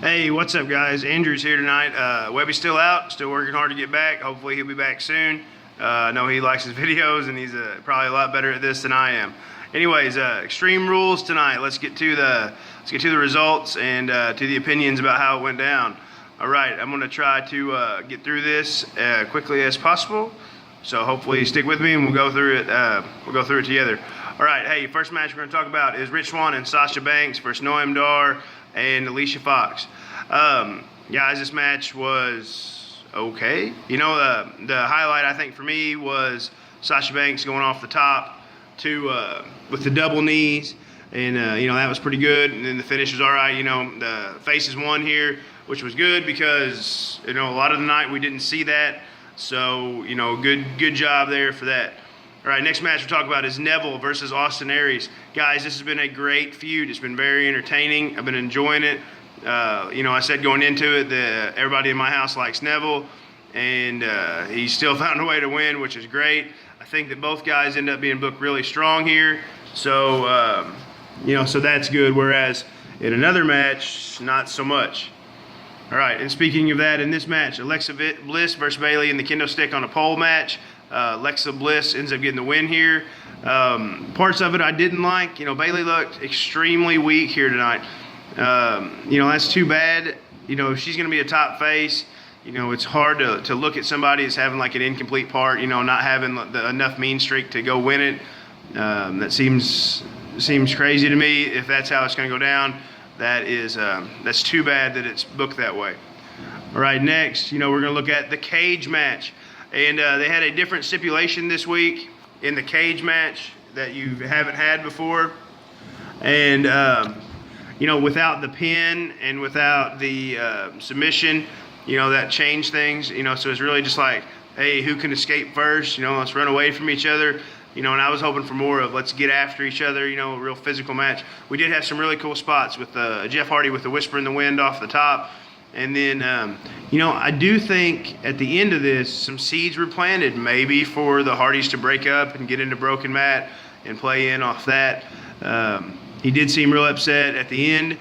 Hey, what's up, guys? Andrew's here tonight. Webby's still out, still working hard to get back. Hopefully he'll be back soon. I know he likes his videos, and he's probably a lot better at this than I am. Anyways, Extreme Rules tonight. Let's get to the results and to the opinions about how it went down. All right, I'm going to try to get through this quickly as possible. So hopefully stick with me, and we'll go through it. We'll go through it together. All right. Hey, first match we're going to talk about is Rich Swann and Sasha Banks versus Noam Dar and Alicia Fox. Guys, this match was okay. You know, the highlight I think for me was Sasha Banks going off the top to with the double knees, and you know, that was pretty good. And then the finish was all right. You know, the faces won here, which was good because, you know, a lot of the night we didn't see that. So, you know, good job there for that. All right, next match we'll talk about is Neville versus Austin Aries. Guys, this has been a great feud. It's been very entertaining. I've been enjoying it. You know, I said going into it that everybody in my house likes Neville, and he still found a way to win, which is great. I think that both guys end up being booked really strong here. So, you know, so that's good. Whereas in another match, not so much. All right, and speaking of that, in this match, Alexa Bliss versus Bayley in the kendo stick on a pole match. Alexa Bliss ends up getting the win here. Parts of it I didn't like. You know, Bayley looked extremely weak here tonight. You know, that's too bad. You know, if she's going to be a top face, you know, it's hard to look at somebody as having like an incomplete part, you know, not having enough mean streak to go win it. That seems crazy to me. If that's how it's going to go down, that's too bad that it's booked that way. All right, next, you know, we're going to look at the cage match. And they had a different stipulation this week in the cage match that you haven't had before. And, you know, without the pin and without the submission, you know, that changed things. You know, so it's really just like, hey, who can escape first? You know, let's run away from each other. You know, and I was hoping for more of let's get after each other, you know, a real physical match. We did have some really cool spots with Jeff Hardy with the Whisper in the Wind off the top. And then, you know, I do think at the end of this, some seeds were planted maybe for the Hardys to break up and get into Broken Matt and play in off that. He did seem real upset at the end,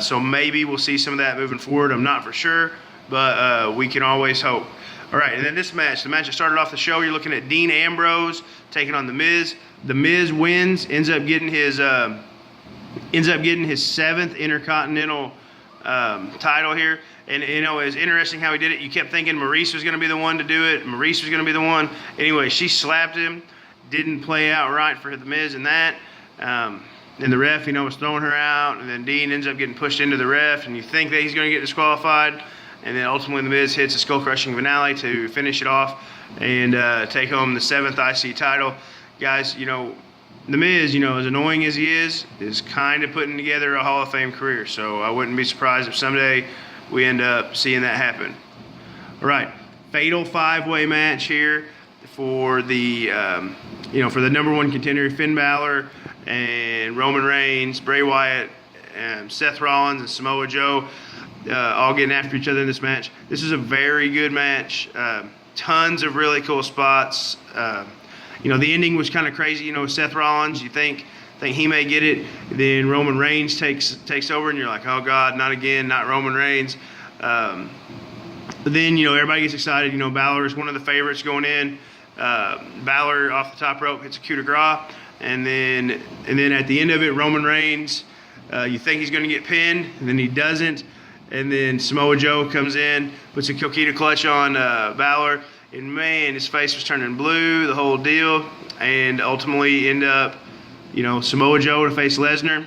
so maybe we'll see some of that moving forward. I'm not for sure, but we can always hope. All right, and then this match, the match that started off the show, you're looking at Dean Ambrose taking on The Miz. The Miz wins, ends up getting his 7th Intercontinental title here. And you know, it was interesting how he did it. You kept thinking Maurice was going to be the one to do it. Maurice was going to be the one. Anyway, she slapped him. Didn't play out right for The Miz in that. And the ref, you know, was throwing her out. And then Dean ends up getting pushed into the ref. And you think that he's going to get disqualified. And then ultimately The Miz hits a skull-crushing finale to finish it off and take home the 7th IC title. Guys, you know, The Miz, you know, as annoying as he is kind of putting together a Hall of Fame career. So I wouldn't be surprised if someday we end up seeing that happen. All right, fatal 5-way match here for the, you know, for the #1 contender, Finn Balor and Roman Reigns, Bray Wyatt, and Seth Rollins and Samoa Joe, all getting after each other in this match. This is a very good match. Tons of really cool spots. You know, the ending was kind of crazy. You know, Seth Rollins, you think he may get it. Then Roman Reigns takes over, and you're like, oh, God, not again, not Roman Reigns. But then, you know, everybody gets excited. You know, Balor is one of the favorites going in. Balor off the top rope hits a coup de grace. And then at the end of it, Roman Reigns, you think he's going to get pinned, and then he doesn't. And then Samoa Joe comes in, puts a Coquina clutch on Balor. And man, his face was turning blue, the whole deal, and ultimately end up, you know, Samoa Joe to face Lesnar,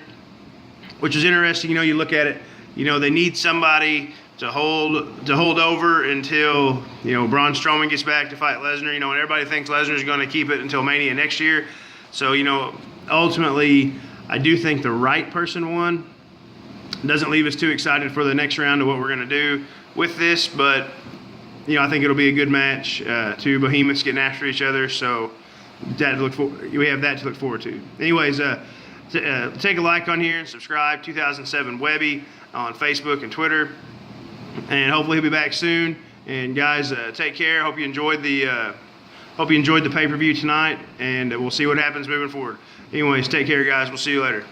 which was interesting. You know, you look at it, you know, they need somebody to hold over until, you know, Braun Strowman gets back to fight Lesnar. You know, and everybody thinks Lesnar's going to keep it until Mania next year. So, you know, ultimately, I do think the right person won. Doesn't leave us too excited for the next round of what we're going to do with this, but you know, I think it'll be a good match. Two behemoths getting after each other, so we have that to look forward to. Anyways, take a like on here and subscribe. 2007 Webby on Facebook and Twitter, and hopefully he'll be back soon. And guys, take care. Hope you enjoyed the pay-per-view tonight, and we'll see what happens moving forward. Anyways, take care, guys. We'll see you later.